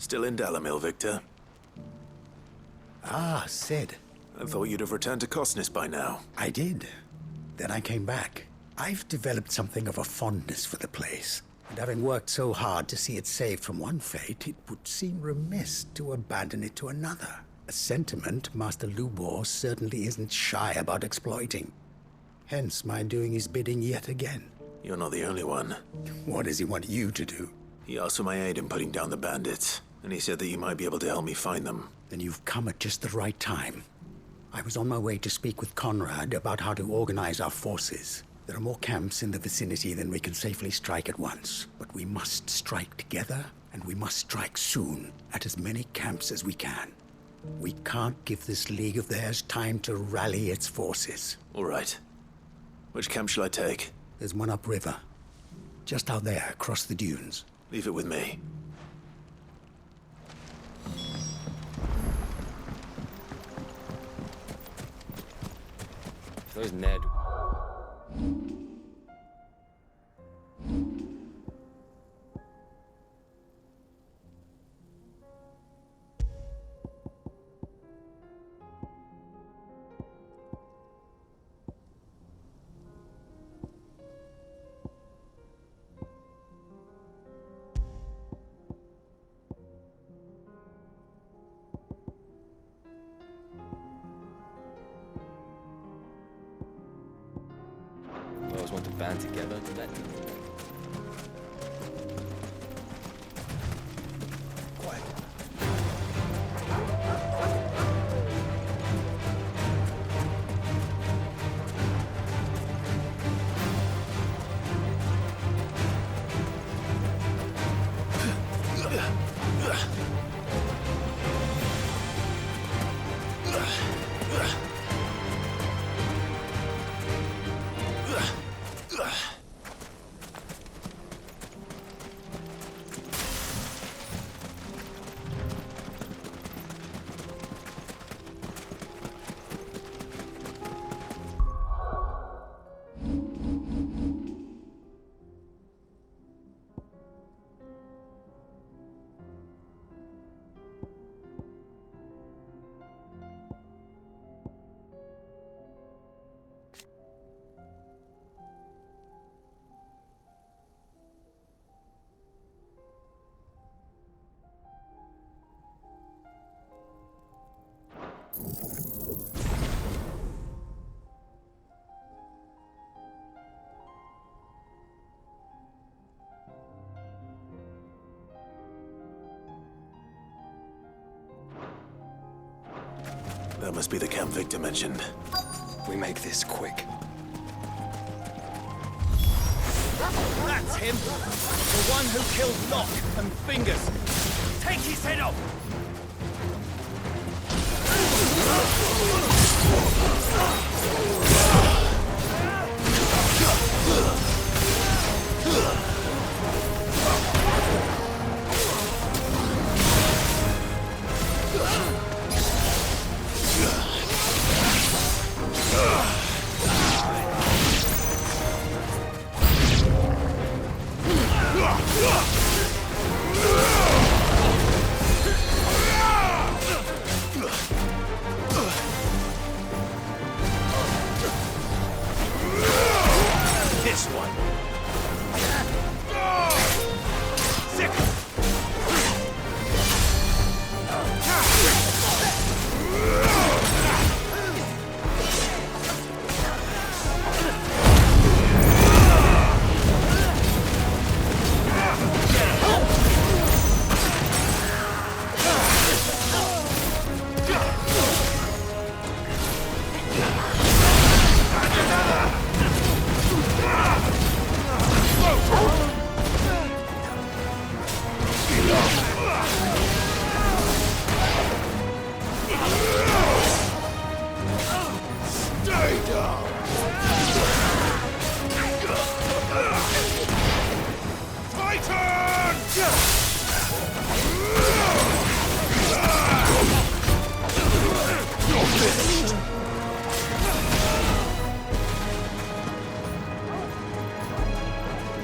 Still in Dalamil, Victor? Ah, Sid. I thought you'd have returned to Cosnis by now. I did. Then I came back. I've developed something of a fondness for the place. And having worked so hard to see it saved from one fate, it would seem remiss to abandon it to another. A sentiment Master Lubor certainly isn't shy about exploiting. Hence my doing his bidding yet again. You're not the only one. What does he want you to do? He asked for my aid in putting down the bandits, and he said that you might be able to help me find them. Then you've come at just the right time. I was on my way to speak with Conrad about how to organize our forces. There are more camps in the vicinity than we can safely strike at once. But we must strike together, and we must strike soon, at as many camps as we can. We can't give this league of theirs time to rally its forces. All right. Which camp shall I take? There's one upriver. Just out there, across the dunes. Leave it with me. There's Ned. We always want to band together. Quiet. That must be the camp Victor mentioned. We make this quick. That's him! The one who killed Locke and Fingers! Take his head off! This one. Sick.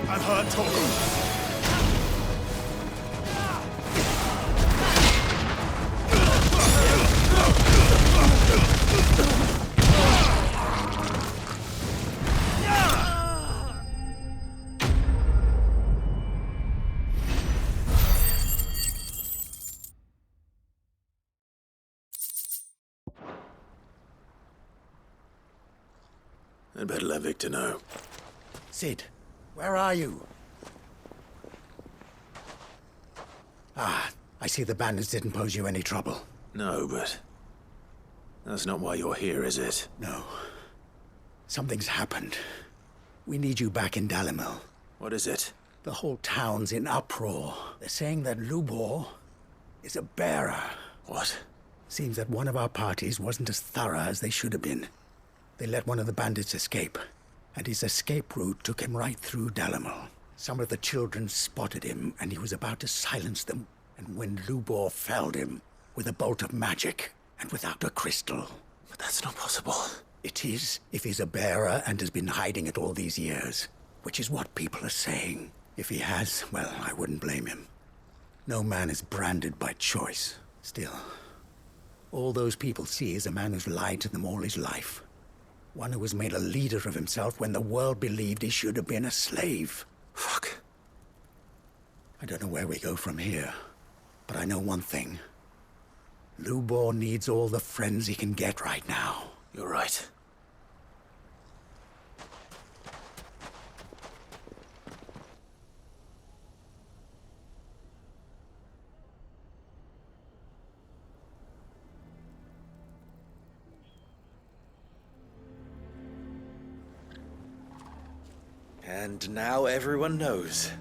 I'm hurt, Torgo. I'd better let Victor know. Sid, where are you? Ah, I see the bandits didn't pose you any trouble. No, but... that's not why you're here, is it? No. Something's happened. We need you back in Dalimil. What is it? The whole town's in uproar. They're saying that Lubor is a bearer. What? Seems that one of our parties wasn't as thorough as they should have been. They let one of the bandits escape, and his escape route took him right through Dalimil. Some of the children spotted him, and he was about to silence them. And when Lubor felled him with a bolt of magic and without a crystal. But that's not possible. It is, if he's a bearer and has been hiding it all these years, which is what people are saying. If he has, well, I wouldn't blame him. No man is branded by choice. Still, all those people see is a man who's lied to them all his life. One who was made a leader of himself when the world believed he should have been a slave. Fuck. I don't know where we go from here, but I know one thing. Lubor needs all the friends he can get right now. You're right. And now everyone knows.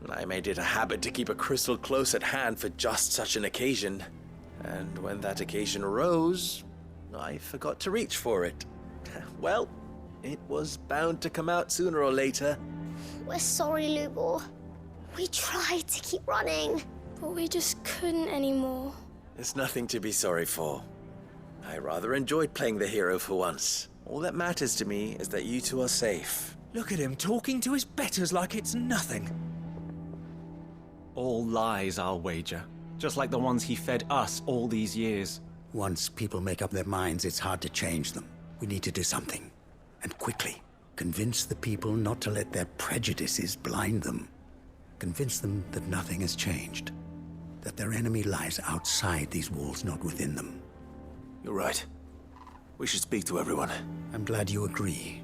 I made it a habit to keep a crystal close at hand for just such an occasion. And when that occasion arose, I forgot to reach for it. Well, it was bound to come out sooner or later. We're sorry, Lubor. We tried to keep running, but we just couldn't anymore. There's nothing to be sorry for. I rather enjoyed playing the hero for once. All that matters to me is that you two are safe. Look at him talking to his betters like it's nothing. All lies, I'll wager. Just like the ones he fed us all these years. Once people make up their minds, it's hard to change them. We need to do something. And quickly. Convince the people not to let their prejudices blind them. Convince them that nothing has changed. That their enemy lies outside these walls, not within them. You're right. We should speak to everyone. I'm glad you agree.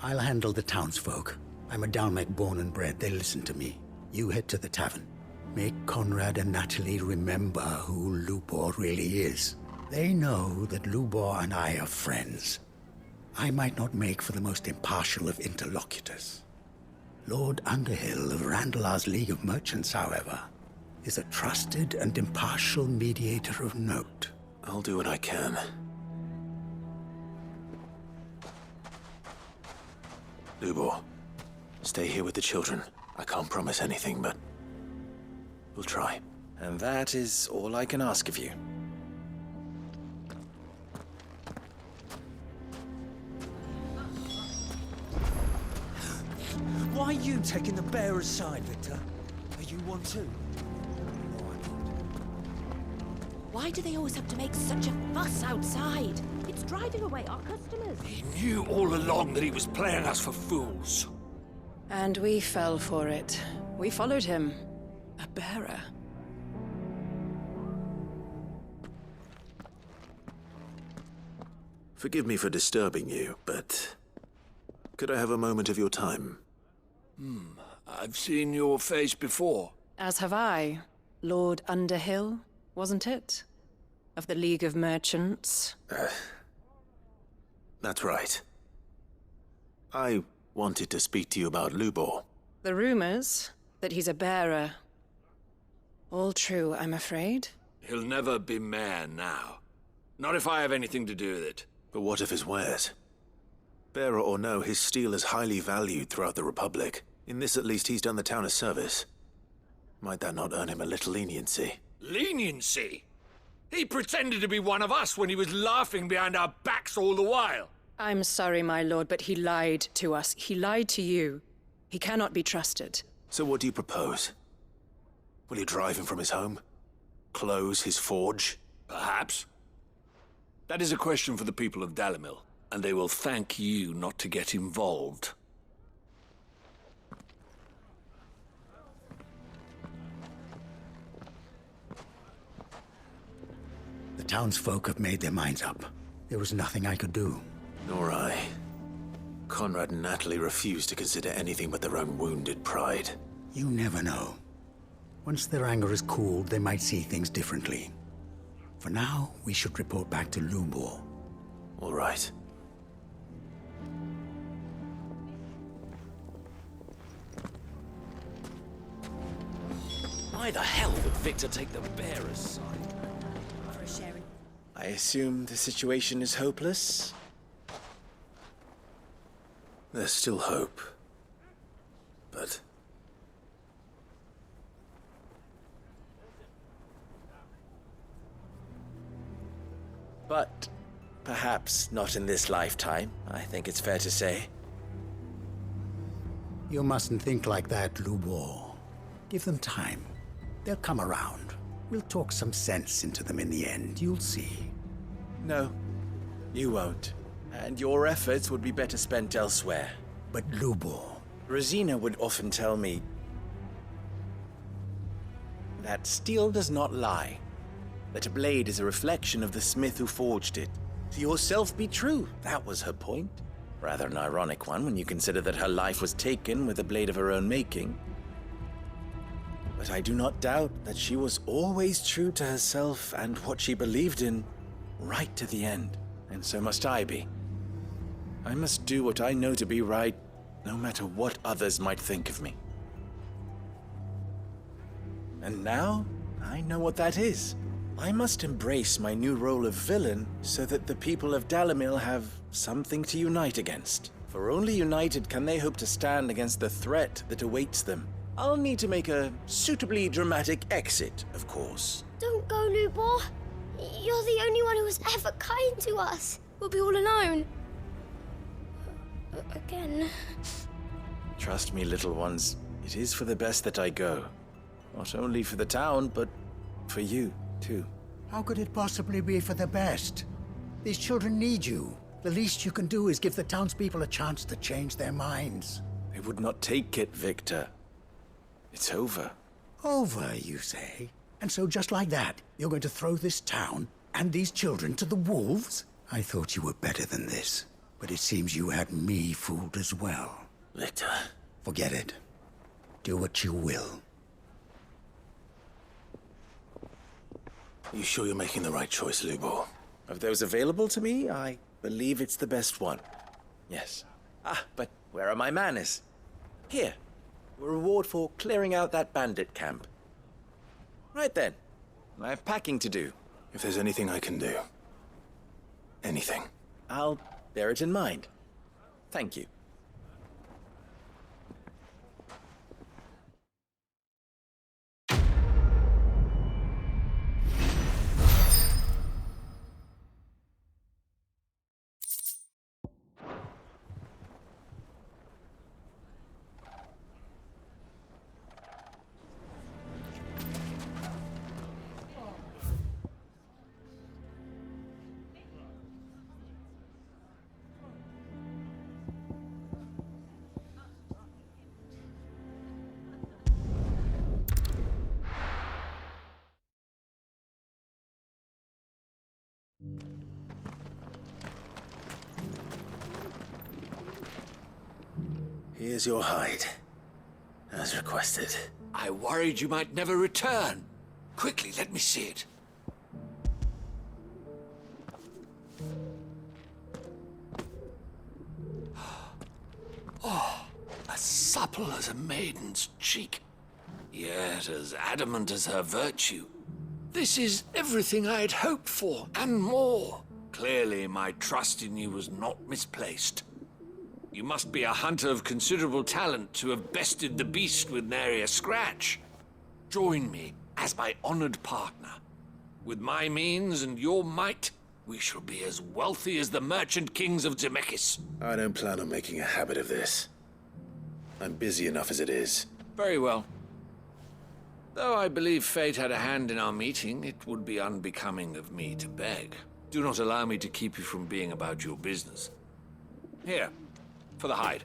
I'll handle the townsfolk. I'm a Dalmec born and bred. They listen to me. You head to the tavern. Make Conrad and Natalie remember who Lubor really is. They know that Lubor and I are friends. I might not make for the most impartial of interlocutors. Lord Underhill of Randalar's League of Merchants, however, is a trusted and impartial mediator of note. I'll do what I can. Lubor, stay here with the children. I can't promise anything, but we'll try. And that is all I can ask of you. Why are you taking the bearer's side, Victor? Are you one too? No, I'm not. Why do they always have to make such a fuss outside? It's driving away our customers. He knew all along that he was playing us for fools. And we fell for it. We followed him. A bearer. Forgive me for disturbing you, but could I have a moment of your time? I've seen your face before. As have I. Lord Underhill, wasn't it? Of the League of Merchants. That's right. I wanted to speak to you about Lubor. The rumors that he's a bearer. All true, I'm afraid. He'll never be mayor now. Not if I have anything to do with it. But what of his wares? Bearer or no, his steel is highly valued throughout the Republic. In this, at least, he's done the town a service. Might that not earn him a little leniency? Leniency? He pretended to be one of us when he was laughing behind our backs all the while. I'm sorry, my lord, but he lied to us. He lied to you. He cannot be trusted. So what do you propose? Will you drive him from his home? Close his forge? Perhaps. That is a question for the people of Dalimil, and they will thank you not to get involved. The townsfolk have made their minds up. There was nothing I could do. Nor I. Conrad and Natalie refused to consider anything but their own wounded pride. You never know. Once their anger is cooled, they might see things differently. For now, we should report back to Lubor. All right. Why the hell would Victor take the bearer's side? For a sharing. I assume the situation is hopeless? There's still hope. But... But perhaps not in this lifetime, I think it's fair to say. You mustn't think like that, Lubor. Give them time. They'll come around. We'll talk some sense into them in the end, you'll see. No, you won't. And your efforts would be better spent elsewhere. But Lubor... Rosina would often tell me that steel does not lie, that a blade is a reflection of the smith who forged it. To yourself be true, that was her point. Rather an ironic one when you consider that her life was taken with a blade of her own making. But I do not doubt that she was always true to herself and what she believed in, right to the end. And so must I be. I must do what I know to be right, no matter what others might think of me. And now, I know what that is. I must embrace my new role of villain so that the people of Dalimil have something to unite against. For only united can they hope to stand against the threat that awaits them. I'll need to make a suitably dramatic exit, of course. Don't go, Lubor. You're the only one who was ever kind to us. We'll be all alone. Again. Trust me, little ones, it is for the best that I go. Not only for the town, but for you, too. How could it possibly be for the best? These children need you. The least you can do is give the townspeople a chance to change their minds. They would not take it, Victor. It's over. Over, you say? And so just like that, you're going to throw this town and these children to the wolves? I thought you were better than this. But it seems you had me fooled as well. Victor... Forget it. Do what you will. You sure you're making the right choice, Lubor? Of those available to me, I believe it's the best one. Yes. But where are my manners? Here. A reward for clearing out that bandit camp. Right then. I have packing to do. If there's anything I can do. Anything. I'll bear it in mind. Thank you. Here's your hide. As requested. I worried you might never return. Quickly, let me see it. Oh, as supple as a maiden's cheek, yet as adamant as her virtue. This is everything I had hoped for, and more. Clearly, my trust in you was not misplaced. You must be a hunter of considerable talent to have bested the beast with nary a scratch. Join me as my honored partner. With my means and your might, we shall be as wealthy as the merchant kings of Zemeckis. I don't plan on making a habit of this. I'm busy enough as it is. Very well. Though I believe fate had a hand in our meeting, it would be unbecoming of me to beg. Do not allow me to keep you from being about your business. Here, for the hide.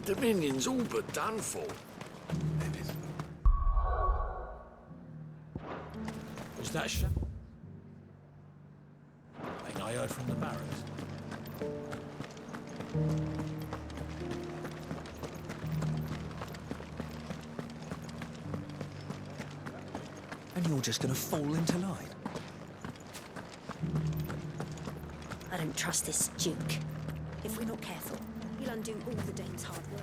Dominion's all but done for. Was that thing I heard from the barracks? And you're just gonna fall into line? I don't trust this Duke. If we're not careful, he'll undo all the Dane's hard work.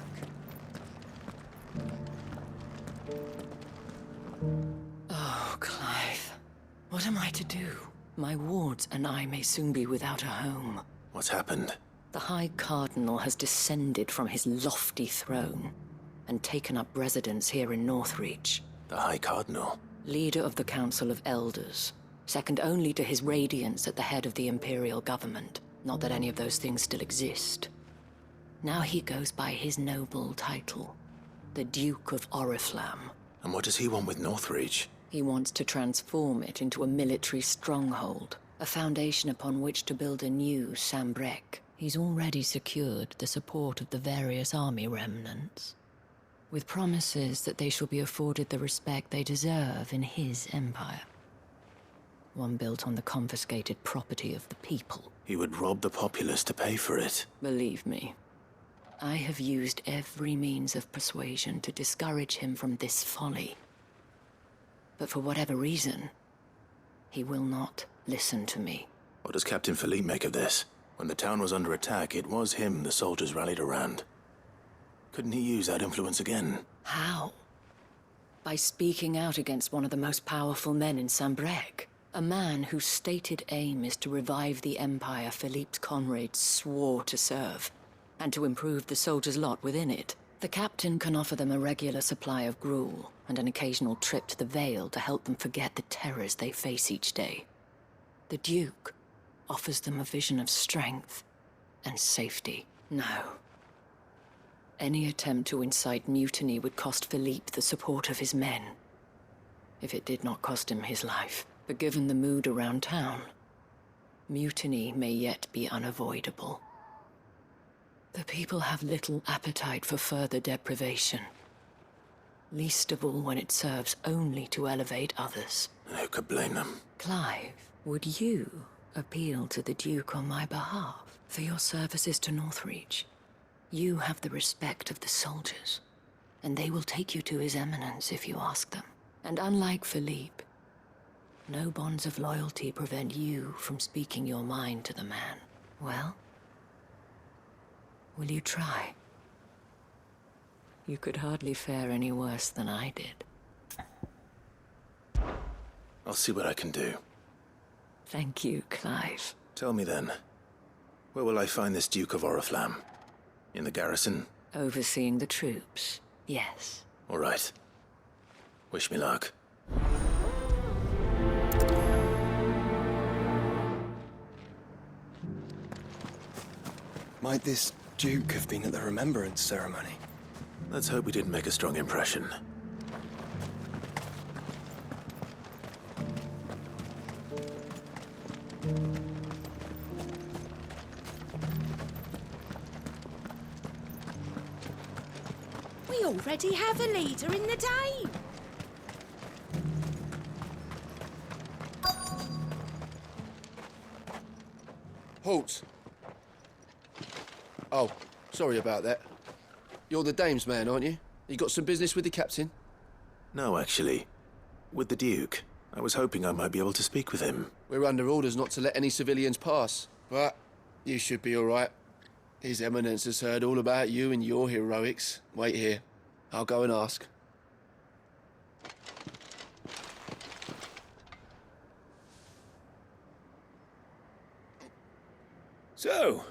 Oh, Clive. What am I to do? My wards and I may soon be without a home. What's happened? The High Cardinal has descended from his lofty throne and taken up residence here in Northreach. The High Cardinal? Leader of the Council of Elders, second only to his Radiance at the head of the Imperial government. Not that any of those things still exist. Now he goes by his noble title, the Duke of Oriflamme. And what does he want with Northreach? He wants to transform it into a military stronghold, a foundation upon which to build a new Sambrec. He's already secured the support of the various army remnants, with promises that they shall be afforded the respect they deserve in his empire. One built on the confiscated property of the people. He would rob the populace to pay for it. Believe me, I have used every means of persuasion to discourage him from this folly. But for whatever reason, he will not listen to me. What does Captain Philippe make of this? When the town was under attack, it was him the soldiers rallied around. Couldn't he use that influence again? How? By speaking out against one of the most powerful men in Sambrec. A man whose stated aim is to revive the empire Philippe's comrades swore to serve, and to improve the soldiers' lot within it. The captain can offer them a regular supply of gruel, and an occasional trip to the Vale to help them forget the terrors they face each day. The Duke offers them a vision of strength and safety. No. Any attempt to incite mutiny would cost Philippe the support of his men, if it did not cost him his life. But given the mood around town, mutiny may yet be unavoidable. The people have little appetite for further deprivation, least of all when it serves only to elevate others. And who could blame them? Clive, would you appeal to the Duke on my behalf for your services to Northreach? You have the respect of the soldiers, and they will take you to His Eminence if you ask them. And unlike Philippe, no bonds of loyalty prevent you from speaking your mind to the man. Well, will you try? You could hardly fare any worse than I did. I'll see what I can do. Thank you, Clive. Tell me then, where will I find this Duke of Oriflamme? In the garrison? Overseeing the troops, yes. All right. Wish me luck. Might this Duke have been at the Remembrance ceremony? Let's hope we didn't make a strong impression. We already have a leader in the Dane. Halt! Oh, sorry about that. You're the dame's man, aren't you? You got some business with the captain? No, actually. With the Duke. I was hoping I might be able to speak with him. We're under orders not to let any civilians pass. But you should be all right. His Eminence has heard all about you and your heroics. Wait here. I'll go and ask. So,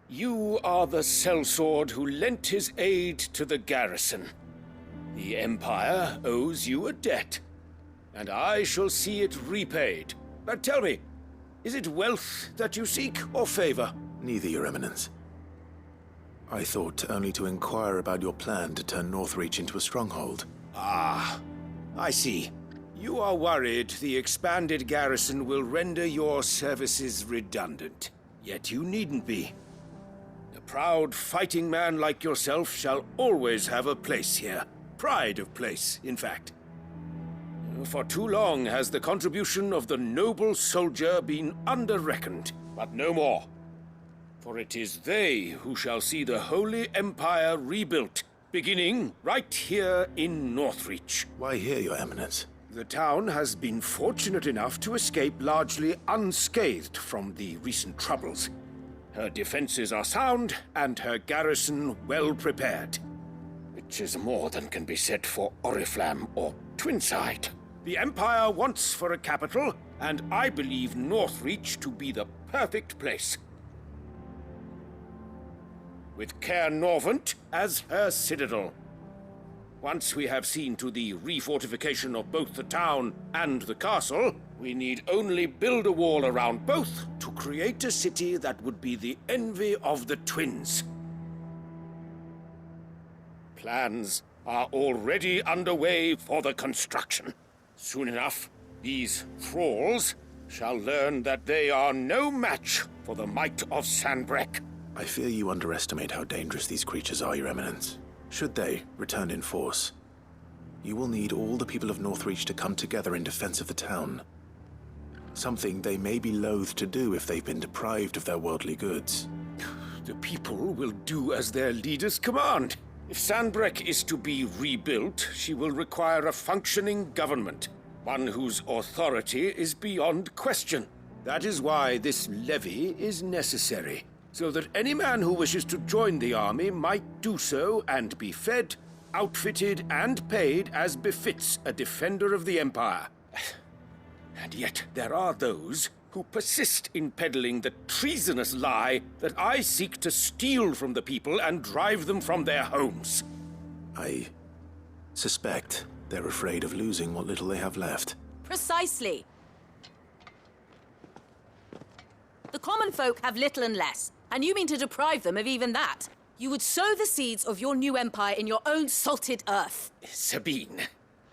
you are the sellsword who lent his aid to the garrison. The Empire owes you a debt, and I shall see it repaid. But tell me, is it wealth that you seek, or favor? Neither, Your Eminence. I thought only to inquire about your plan to turn Northreach into a stronghold. Ah, I see. You are worried the expanded garrison will render your services redundant. Yet you needn't be. The proud fighting man like yourself shall always have a place here. Pride of place, in fact. For too long has the contribution of the noble soldier been under-reckoned, but no more. For it is they who shall see the Holy Empire rebuilt, beginning right here in Northreach. Why here, Your Eminence? The town has been fortunate enough to escape largely unscathed from the recent troubles. Her defenses are sound, and her garrison well prepared. Which is more than can be said for Oriflamme or Twinside. The Empire wants for a capital, and I believe Northreach to be the perfect place. With Caer Norvent as her citadel. Once we have seen to the refortification of both the town and the castle, we need only build a wall around both to create a city that would be the envy of the twins. Plans are already underway for the construction. Soon enough, these thralls shall learn that they are no match for the might of Sanbreque. I fear you underestimate how dangerous these creatures are, Your Eminence. Should they return in force, you will need all the people of Northreach to come together in defense of the town. Something they may be loath to do if they've been deprived of their worldly goods. The people will do as their leaders command. If Sanbreque is to be rebuilt, she will require a functioning government, one whose authority is beyond question. That is why this levy is necessary, so that any man who wishes to join the army might do so and be fed, outfitted, and paid as befits a defender of the Empire. And yet there are those who persist in peddling the treasonous lie that I seek to steal from the people and drive them from their homes. I suspect they're afraid of losing what little they have left. Precisely. The common folk have little and less, and you mean to deprive them of even that. You would sow the seeds of your new empire in your own salted earth. Sabine,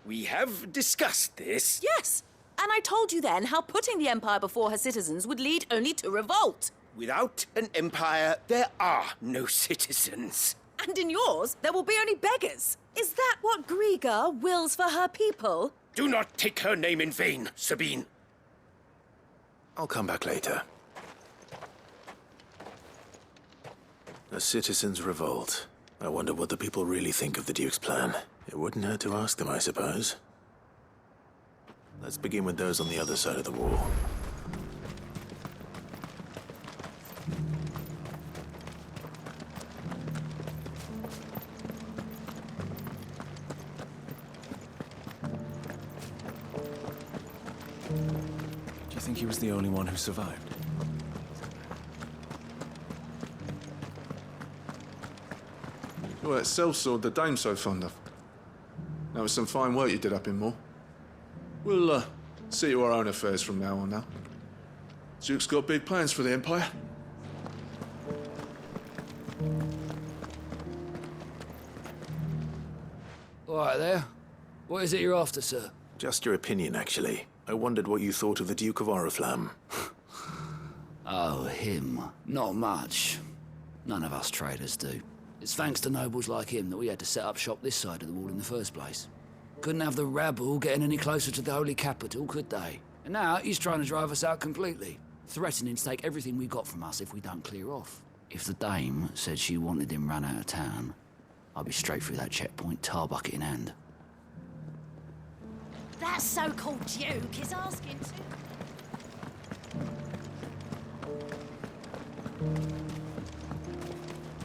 we have discussed this. Yes, and I told you then how putting the empire before her citizens would lead only to revolt. Without an empire, there are no citizens. And in yours, there will be only beggars. Is that what Griga wills for her people? Do not take her name in vain, Sabine. I'll come back later. A citizens' revolt. I wonder what the people really think of the Duke's plan. It wouldn't hurt to ask them, I suppose. Let's begin with those on the other side of the wall. Do you think he was the only one who survived? Well, that sellsword the dame's so fond of. That was some fine work you did up in Moor. We'll, see to our own affairs from now on now. Duke's got big plans for the Empire. All right there. What is it you're after, sir? Just your opinion, actually. I wondered what you thought of the Duke of Oriflamme. Oh, him. Not much. None of us traders do. It's thanks to nobles like him that we had to set up shop this side of the wall in the first place. Couldn't have the rabble getting any closer to the holy capital, could they? And now he's trying to drive us out completely, threatening to take everything we got from us if we don't clear off. If the dame said she wanted him run out of town, I'd be straight through that checkpoint, tar bucket in hand. That so-called Duke is asking to...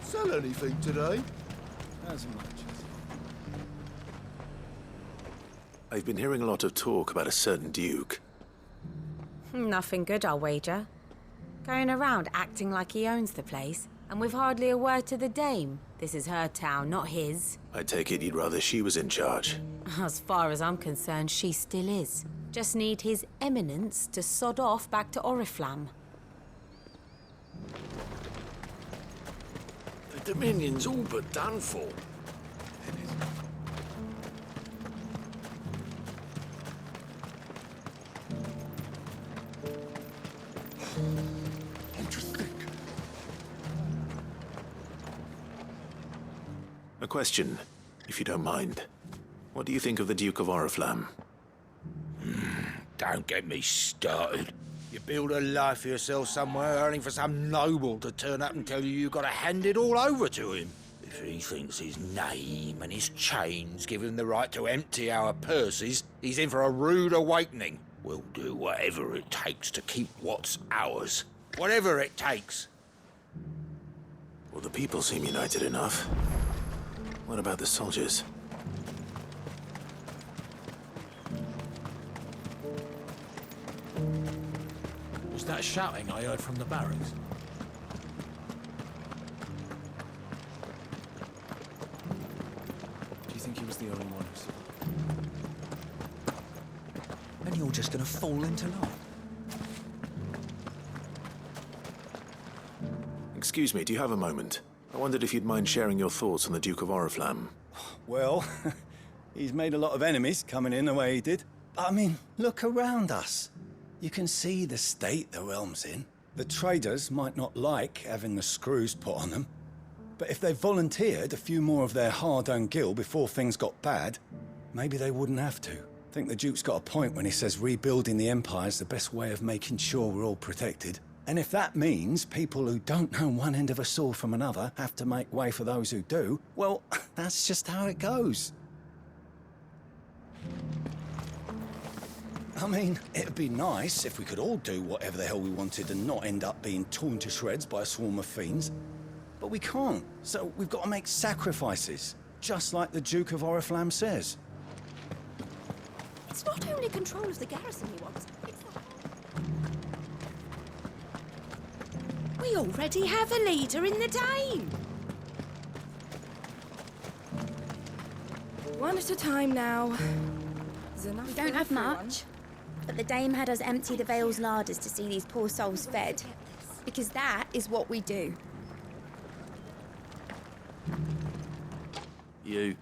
Sell anything today? As much as... I've been hearing a lot of talk about a certain Duke. Nothing good, I'll wager. Going around acting like he owns the place, and with hardly a word to the dame. This is her town, not his. I take it you'd rather she was in charge. As far as I'm concerned, she still is. Just need his eminence to sod off back to Oriflamme. The Dominion's all but done for. What do you think? question, if you don't mind. What do you think of the Duke of Oriflamme? Don't get me started. You build a life for yourself somewhere, only for some noble to turn up and tell you you've got to hand it all over to him. If he thinks his name and his chains give him the right to empty our purses, he's in for a rude awakening. We'll do whatever it takes to keep what's ours. Whatever it takes. Well, the people seem united enough. What about the soldiers? Was that shouting I heard from the barracks? Do you think he was the only one who survived? And you're just gonna fall into line. Excuse me, do you have a moment? I wondered if you'd mind sharing your thoughts on the Duke of Oriflamme. Well, he's made a lot of enemies coming in the way he did. I mean, look around us. You can see the state the realm's in. The traders might not like having the screws put on them, but if they volunteered a few more of their hard-earned gil before things got bad, maybe they wouldn't have to. I think the Duke's got a point when he says rebuilding the Empire's the best way of making sure we're all protected. And if that means people who don't know one end of a sword from another have to make way for those who do, well, that's just how it goes. I mean, it'd be nice if we could all do whatever the hell we wanted and not end up being torn to shreds by a swarm of fiends. But we can't, so we've got to make sacrifices, just like the Duke of Oriflamme says. It's not only control of the garrison he wants, it's the... We already have a leader in the Dame! One at a time now. We don't have much, but the Dame had us empty the Vale's larders to see these poor souls fed. Because that is what we do. You're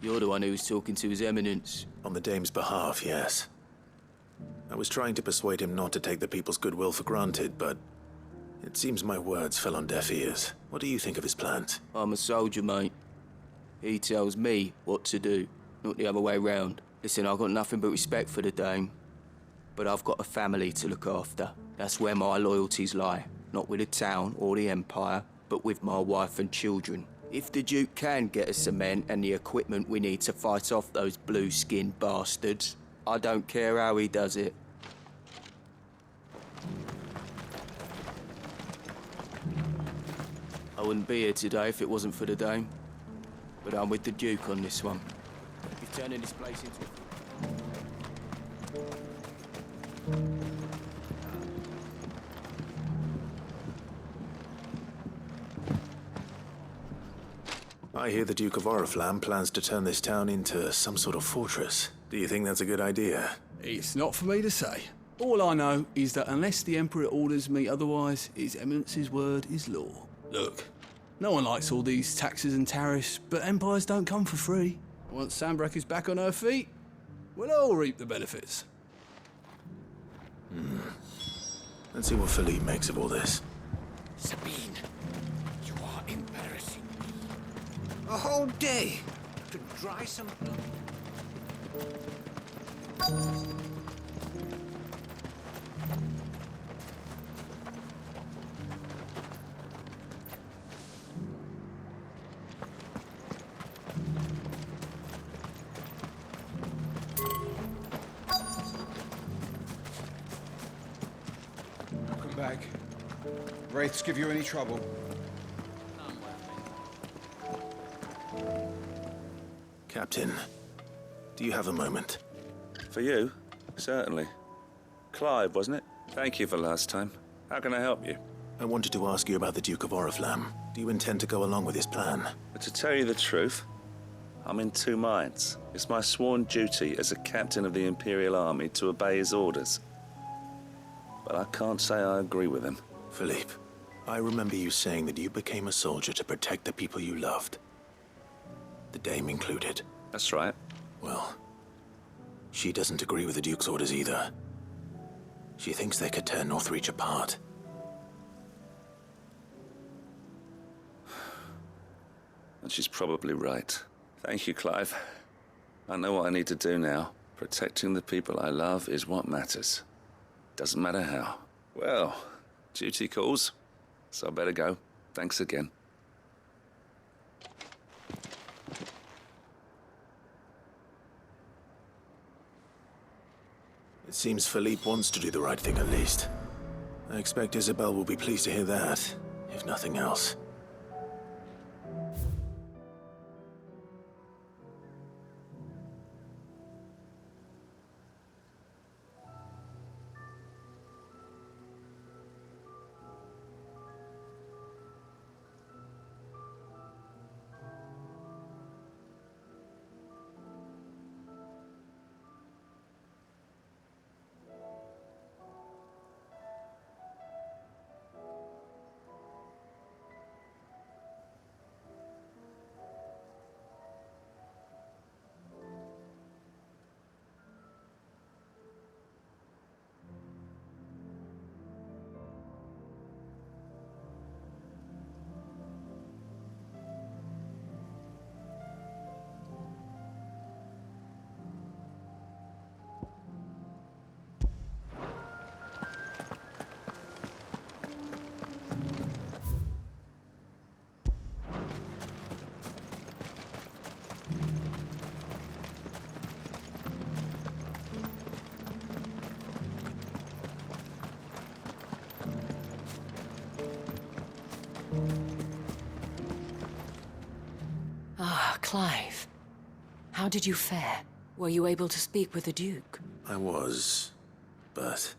the one who was talking to His Eminence. On the Dame's behalf, yes. I was trying to persuade him not to take the people's goodwill for granted, but it seems my words fell on deaf ears. What do you think of his plans? I'm a soldier, mate. He tells me what to do, not the other way round. Listen, I've got nothing but respect for the Dame, but I've got a family to look after. That's where my loyalties lie. Not with the town or the Empire, but with my wife and children. If the Duke can get us cement and the equipment we need to fight off those blue-skinned bastards, I don't care how he does it. I wouldn't be here today if it wasn't for the Dame. But I'm with the Duke on this one. He's turning this place into I hear the Duke of Oriflamme plans to turn this town into some sort of fortress. Do you think that's a good idea? It's not for me to say. All I know is that unless the Emperor orders me otherwise, His Eminence's word is law. Look, no one likes all these taxes and tariffs, but empires don't come for free. Once Sanbreque is back on her feet, we'll all reap the benefits. Let's see what Philippe makes of all this. Sabine, you are embarrassing me. A whole day to dry some blood. Welcome back. Wraiths give you any trouble? Captain, do you have a moment? For you? Certainly. Clive, wasn't it? Thank you for last time. How can I help you? I wanted to ask you about the Duke of Oriflamme. Do you intend to go along with his plan? But to tell you the truth, I'm in two minds. It's my sworn duty as a captain of the Imperial Army to obey his orders. But I can't say I agree with him. Philippe, I remember you saying that you became a soldier to protect the people you loved. The Dame included. That's right. Well, she doesn't agree with the Duke's orders either. She thinks they could tear Northreach apart. and she's probably right. Thank you, Clive. I know what I need to do now. Protecting the people I love is what matters. Doesn't matter how. Well, duty calls, so I better go. Thanks again. It seems Philippe wants to do the right thing at least. I expect Isabel will be pleased to hear that, if nothing else. Ah, Clive. How did you fare? Were you able to speak with the Duke? I was, but...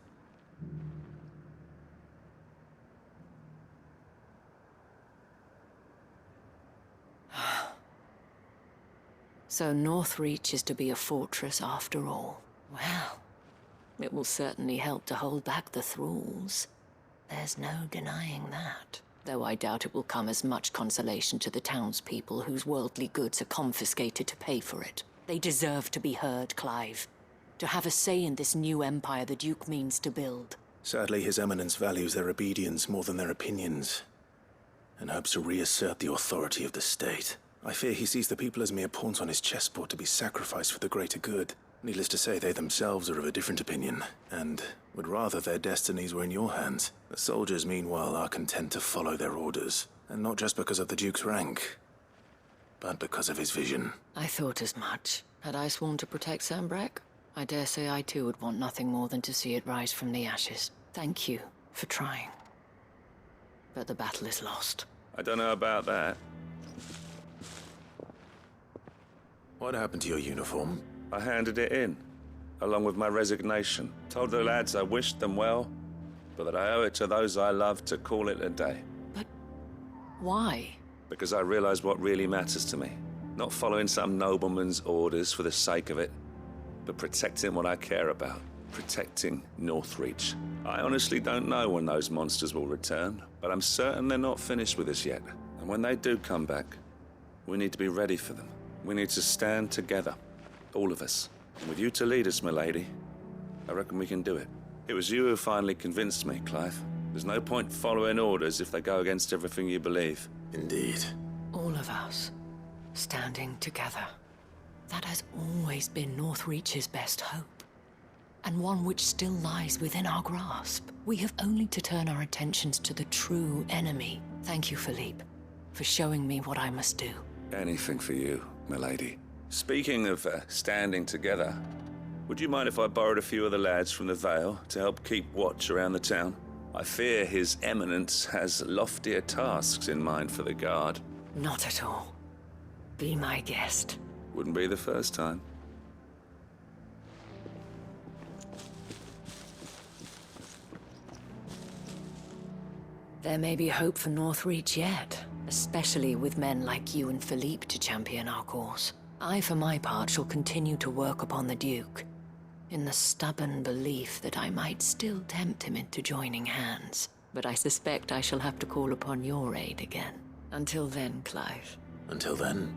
So Northreach is to be a fortress after all. Well, it will certainly help to hold back the thralls. There's no denying that. Though I doubt it will come as much consolation to the townspeople whose worldly goods are confiscated to pay for it. They deserve to be heard, Clive. To have a say in this new empire the Duke means to build. Sadly, His Eminence values their obedience more than their opinions, and hopes to reassert the authority of the state. I fear he sees the people as mere pawns on his chessboard to be sacrificed for the greater good. Needless to say, they themselves are of a different opinion, and would rather their destinies were in your hands. The soldiers, meanwhile, are content to follow their orders, and not just because of the Duke's rank, but because of his vision. I thought as much. Had I sworn to protect Sanbreque, I dare say I too would want nothing more than to see it rise from the ashes. Thank you for trying. But the battle is lost. I don't know about that. What happened to your uniform? I handed it in, along with my resignation. Told the lads I wished them well, but that I owe it to those I love to call it a day. But why? Because I realized what really matters to me. Not following some nobleman's orders for the sake of it, but protecting what I care about. Protecting Northreach. I honestly don't know when those monsters will return, but I'm certain they're not finished with us yet. And when they do come back, we need to be ready for them. We need to stand together. All of us. And with you to lead us, milady, I reckon we can do it. It was you who finally convinced me, Clive. There's no point following orders if they go against everything you believe. Indeed. All of us, standing together. That has always been Northreach's best hope. And one which still lies within our grasp. We have only to turn our attentions to the true enemy. Thank you, Philippe, for showing me what I must do. Anything for you, milady. Speaking of standing together, would you mind if I borrowed a few of the lads from the Vale to help keep watch around the town? I fear His Eminence has loftier tasks in mind for the guard. Not at all. Be my guest. Wouldn't be the first time. There may be hope for Northreach yet, especially with men like you and Philippe to champion our cause. I, for my part, shall continue to work upon the Duke, in the stubborn belief that I might still tempt him into joining hands. But I suspect I shall have to call upon your aid again. Until then, Clive. Until then...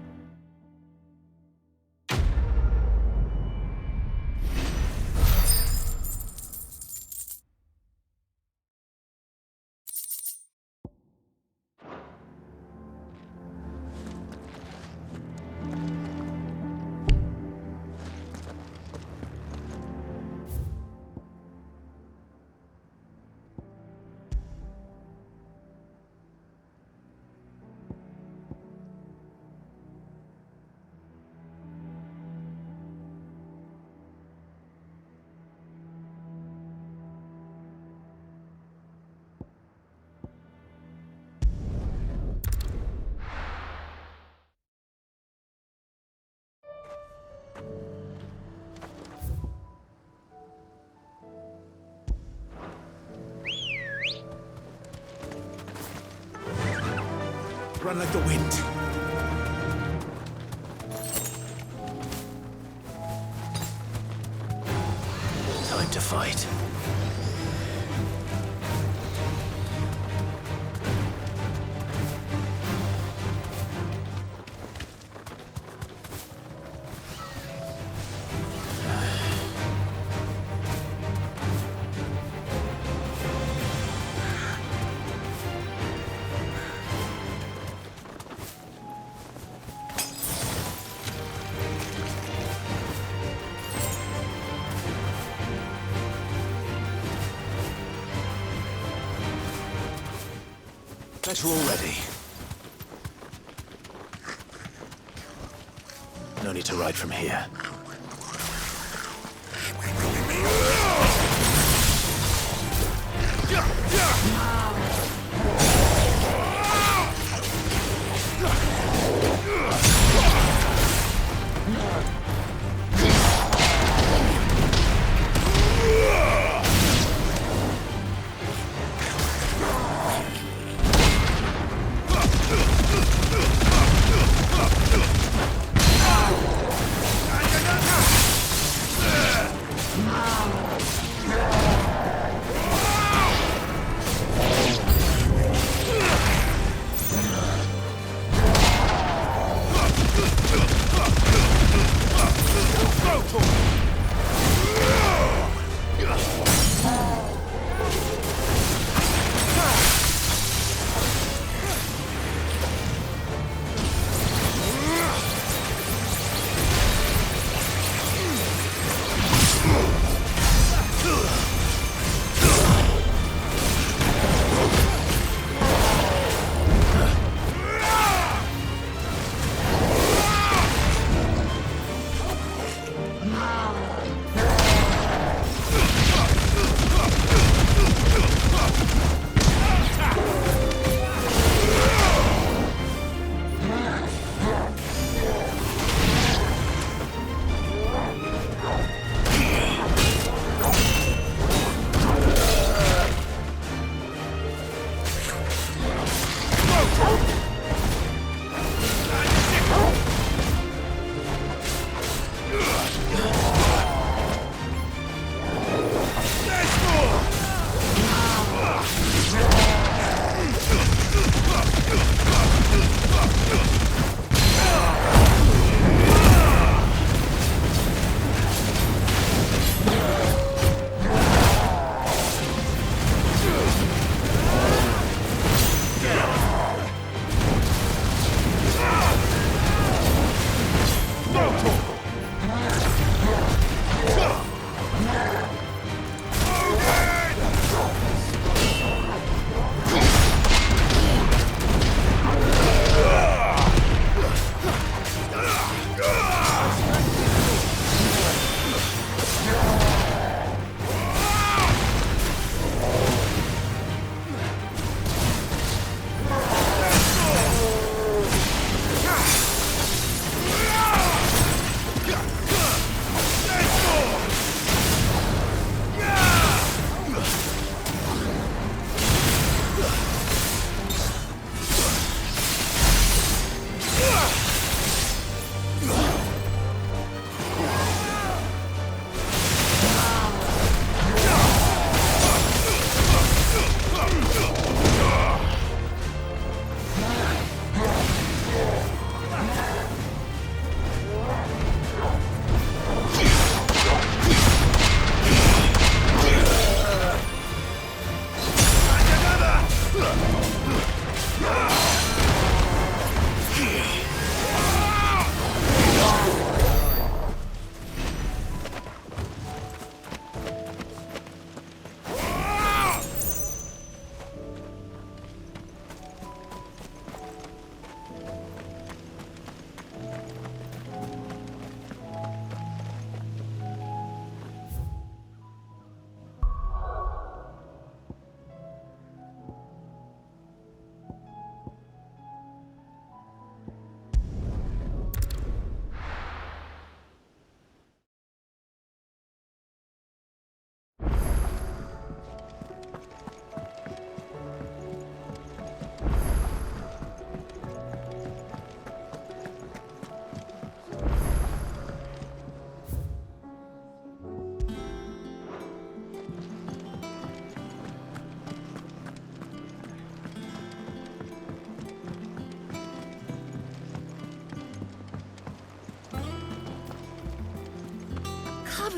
Run like the wind. Time to fight. Better already. No need to ride from here.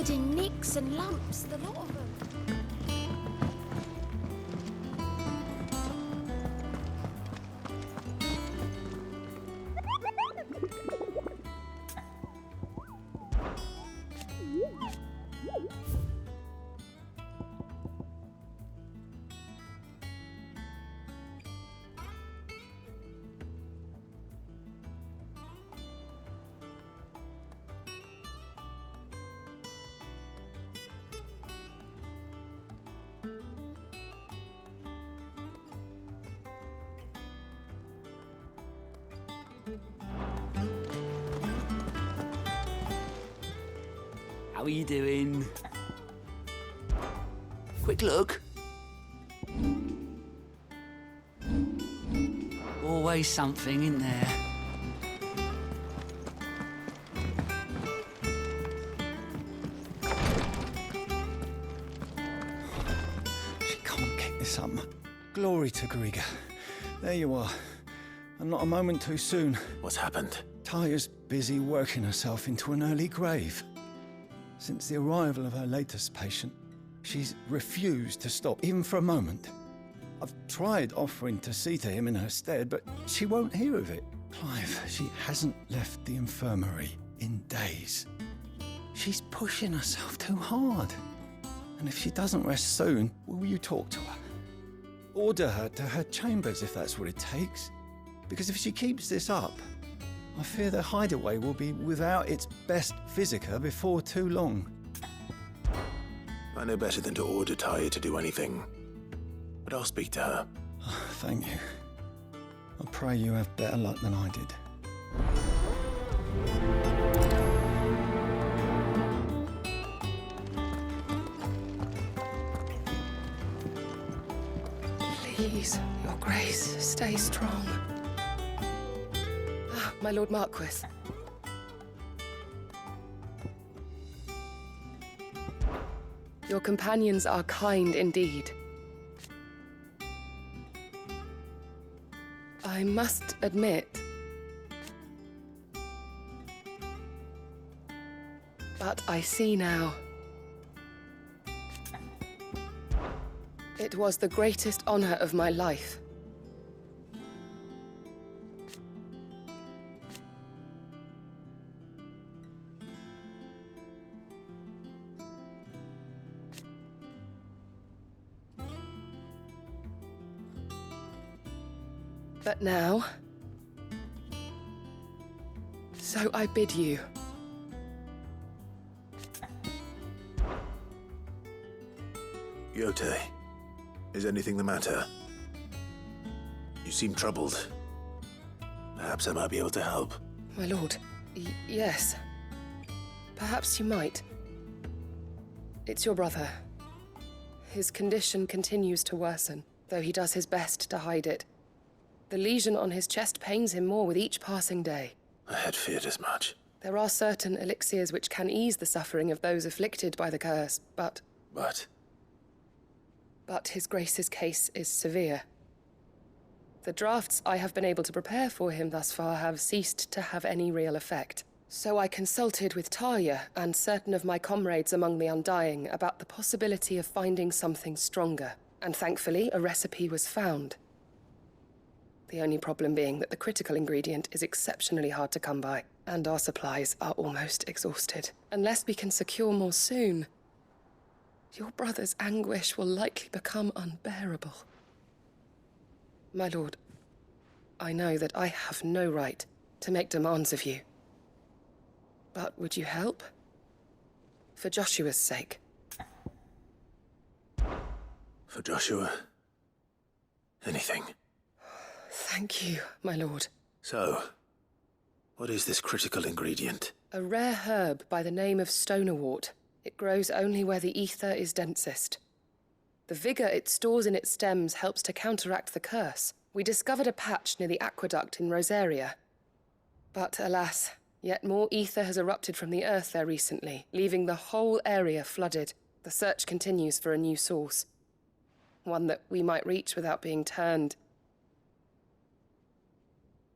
covered in nicks and lumps, the lot of them. How are you doing? Quick look. Always something in there. She can't kick this up. Glory to Griga. There you are. And not a moment too soon. What's happened? Taya's busy working herself into an early grave. Since the arrival of her latest patient, she's refused to stop, even for a moment. I've tried offering to see to him in her stead, but she won't hear of it. Clive, she hasn't left the infirmary in days. She's pushing herself too hard. And if she doesn't rest soon, will you talk to her? Order her to her chambers if that's what it takes. Because if she keeps this up, I fear the hideaway will be without its best physica before too long. I know better than to order Taya to do anything. But I'll speak to her. Thank you. I pray you have better luck than I did. Please, Your Grace, stay strong. Ah, my Lord Marquis. Your companions are kind indeed. I must admit, but I see now. It was the greatest honor of my life. But now, so I bid you. Yote, is anything the matter? You seem troubled. Perhaps I might be able to help. My lord, yes. Perhaps you might. It's your brother. His condition continues to worsen, though he does his best to hide it. The lesion on his chest pains him more with each passing day. I had feared as much. There are certain elixirs which can ease the suffering of those afflicted by the curse, but... But His Grace's case is severe. The drafts I have been able to prepare for him thus far have ceased to have any real effect. So I consulted with Talia and certain of my comrades among the Undying about the possibility of finding something stronger, and thankfully a recipe was found. The only problem being that the critical ingredient is exceptionally hard to come by, and our supplies are almost exhausted. Unless we can secure more soon, your brother's anguish will likely become unbearable. My lord, I know that I have no right to make demands of you. But would you help? For Joshua's sake. For Joshua? Anything. Thank you, my lord. So, what is this critical ingredient? A rare herb by the name of stonerwort. It grows only where the ether is densest. The vigor it stores in its stems helps to counteract the curse. We discovered a patch near the aqueduct in Rosaria. But alas, yet more ether has erupted from the earth there recently, leaving the whole area flooded. The search continues for a new source. One that we might reach without being turned.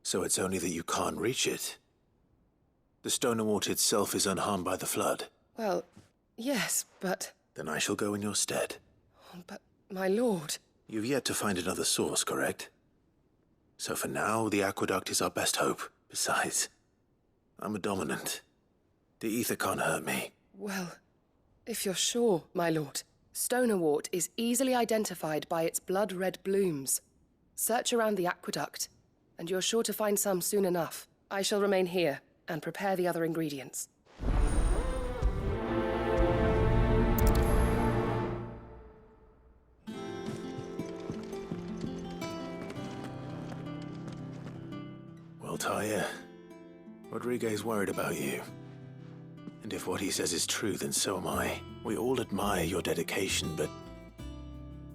So it's only that you can't reach it. The Stonerwort itself is unharmed by the flood. Well, Yes, but... Then I shall go in your stead. But, my lord... You've yet to find another source, correct? So for now, the aqueduct is our best hope. Besides, I'm a dominant. The ether can't hurt me. Well, if you're sure, my lord. Stonerwort is easily identified by its blood-red blooms. Search around the aqueduct, and you're sure to find some soon enough. I shall remain here and prepare the other ingredients. Well, Talia, Rodriguez worried about you. And if what he says is true, then so am I. We all admire your dedication, but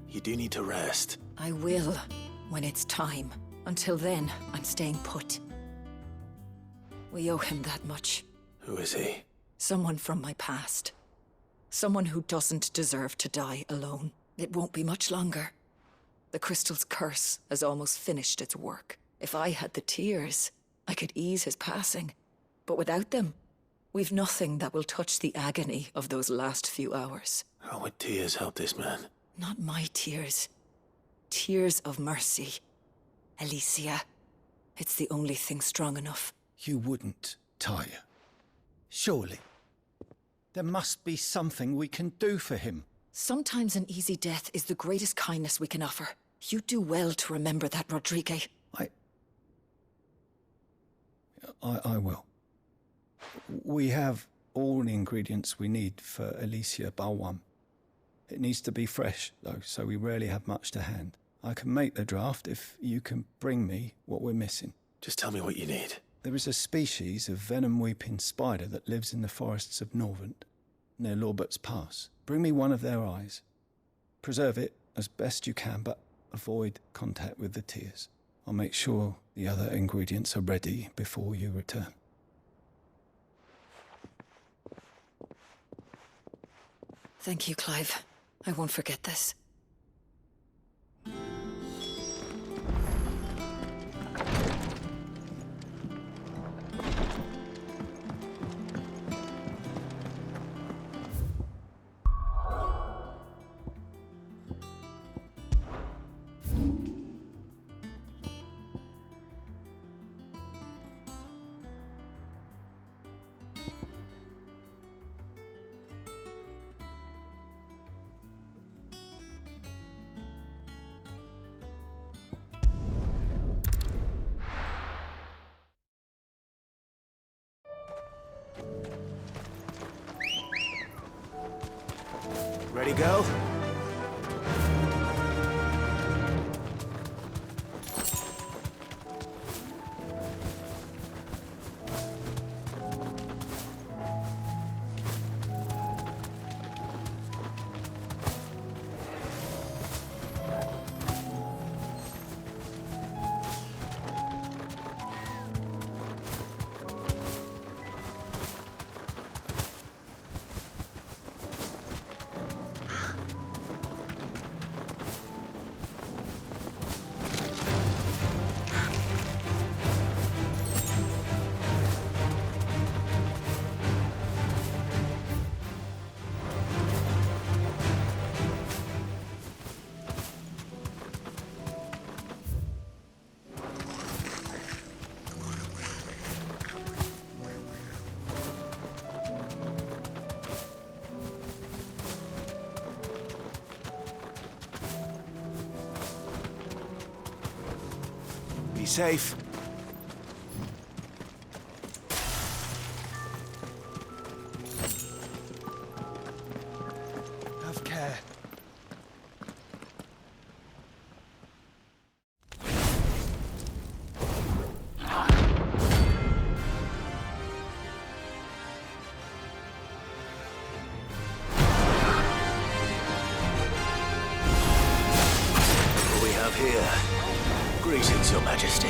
you do need to rest. I will, when it's time. Until then, I'm staying put. We owe him that much. Who is he? Someone from my past. Someone who doesn't deserve to die alone. It won't be much longer. The crystal's curse has almost finished its work. If I had the tears, I could ease his passing. But without them, we've nothing that will touch the agony of those last few hours. How would tears help this man? Not my tears. Tears of mercy. Alicia, it's the only thing strong enough. You wouldn't, Talia. Surely. There must be something we can do for him. Sometimes an easy death is the greatest kindness we can offer. You do well to remember that, Rodrigue. I will. We have all the ingredients we need for Alicia Balwam. It needs to be fresh, though, so we rarely have much to hand. I can make the draft if you can bring me what we're missing. Just tell me what you need. There is a species of venom-weeping spider that lives in the forests of Norvent, near Lorbert's Pass. Bring me one of their eyes. Preserve it as best you can, but avoid contact with the tears. I'll make sure the other ingredients are ready before you return. Thank you, Clive. I won't forget this. Ready, go? Be safe. Have care. What do we have here? Greetings, Your Majesty.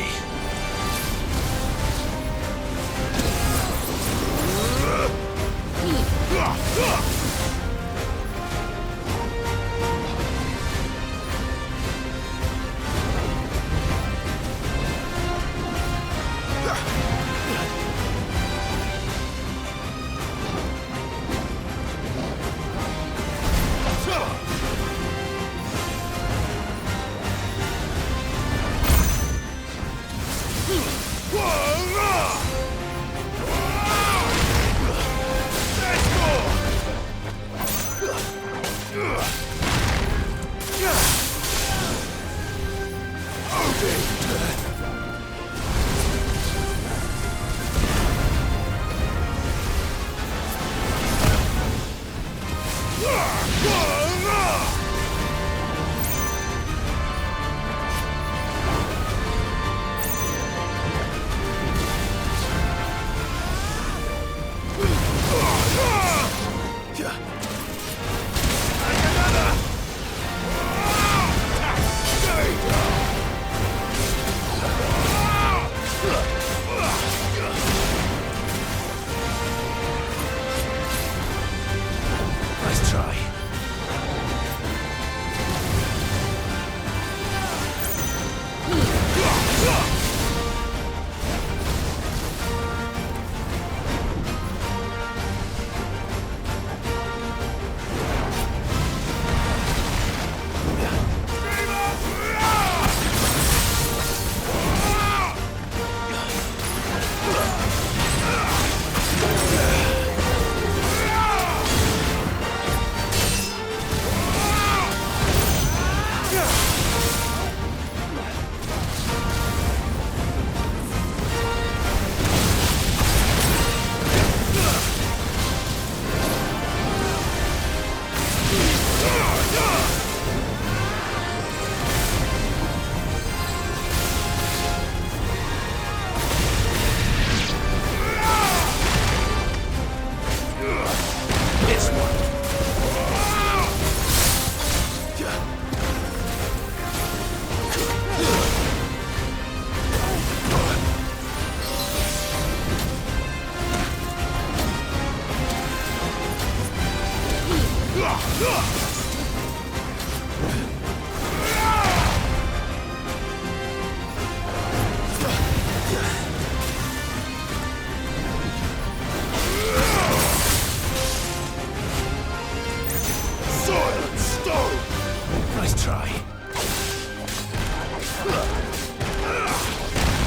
Nice try.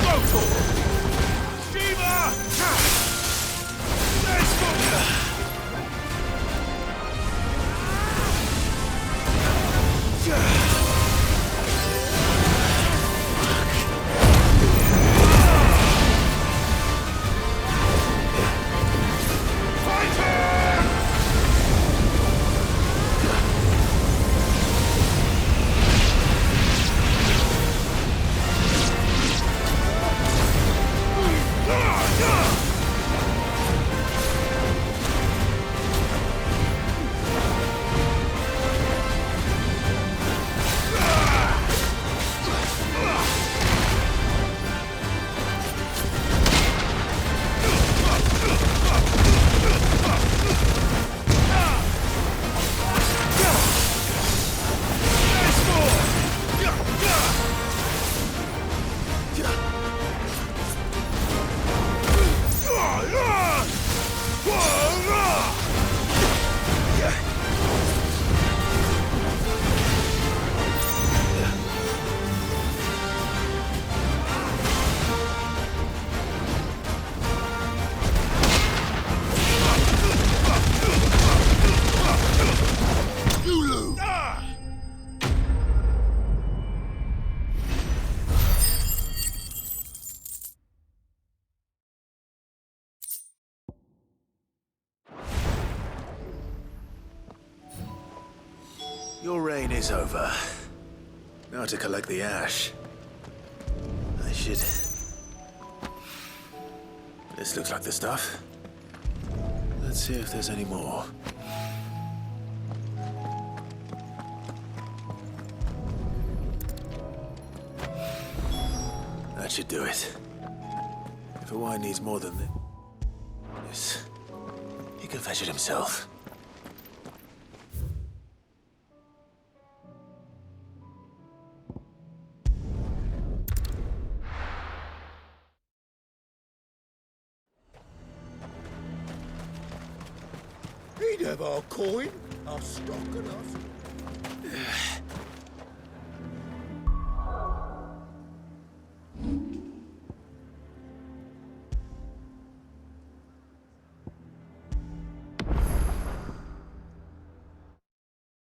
Go for it! Shiva! Let's go! Your reign is over. Now to collect the ash. I should... This looks like the stuff. Let's see if there's any more. That should do it. If a wine needs more than this, he can fetch it himself. He'd have our coin, our stock and us.